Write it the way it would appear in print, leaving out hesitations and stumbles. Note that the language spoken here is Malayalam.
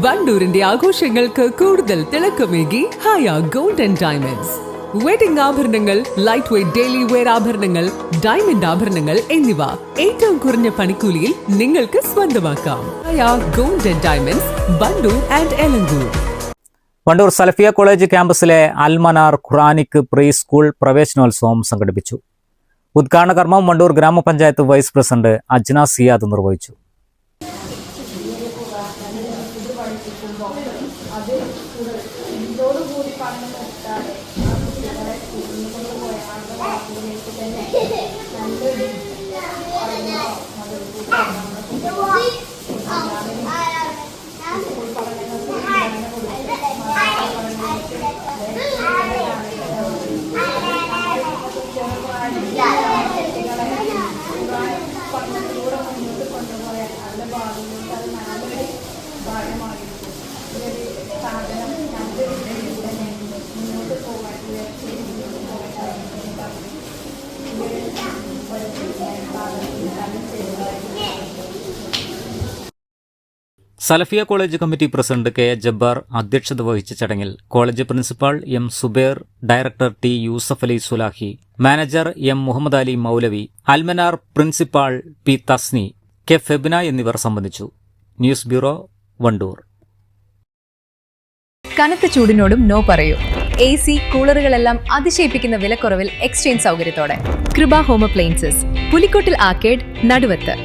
വണ്ടൂരിന്റെ ആഘോഷങ്ങൾക്ക് കൂടുതൽ തിളക്കമേകി Haya gold and diamonds. Wedding ആഭരണങ്ങൾ, ലൈറ്റ് വെയ്റ്റ് ഡെയിലി വെയർ ആഭരണങ്ങൾ, ഡയമണ്ട് ആഭരണങ്ങൾ എന്നിവ ഏറ്റവും കുറഞ്ഞ പണിക്കൂലിയിൽ നിങ്ങൾക്ക് സ്വന്തമാക്കാം. Haya gold and diamonds, Wandoor and Elankur. Wandoor Salafiya college ക്യാമ്പസിലെ അൽമനാർ ഖുറാനിക് പ്രീ സ്കൂൾ പ്രവേശനോത്സവം സംഘടിപ്പിച്ചു. ഉദ്ഘാടന കർമ്മം വണ്ടൂർ ഗ്രാമപഞ്ചായത്ത് വൈസ് പ്രസിഡന്റ് അജ്ന സിയാദ് നിർവഹിച്ചു. Salafiya college committee president K Jabbar അധ്യക്ഷത വഹിച്ച ചടങ്ങിൽ college principal M Zubair, director T Yusuf Ali Sulahi, manager M Muhammad Ali Moulavi, Almanar principal P Thasni, K Febna എന്നിവർ സംബന്ധിച്ചു. News bureau, Wandoor. കനത്ത ചൂടിനോടും നോ പറയൂ. AC, കൂളറുകളെല്ലാം അതിശയിപ്പിക്കുന്ന വിലക്കുറവിൽ എക്സ്ചേഞ്ച് സൗകര്യത്തോടെ. കൃപ ഹോം അപ്ലയൻസസ്, പുലിക്കോട്ടിൽ ആർക്കേഡ്, നടുവത്ത്.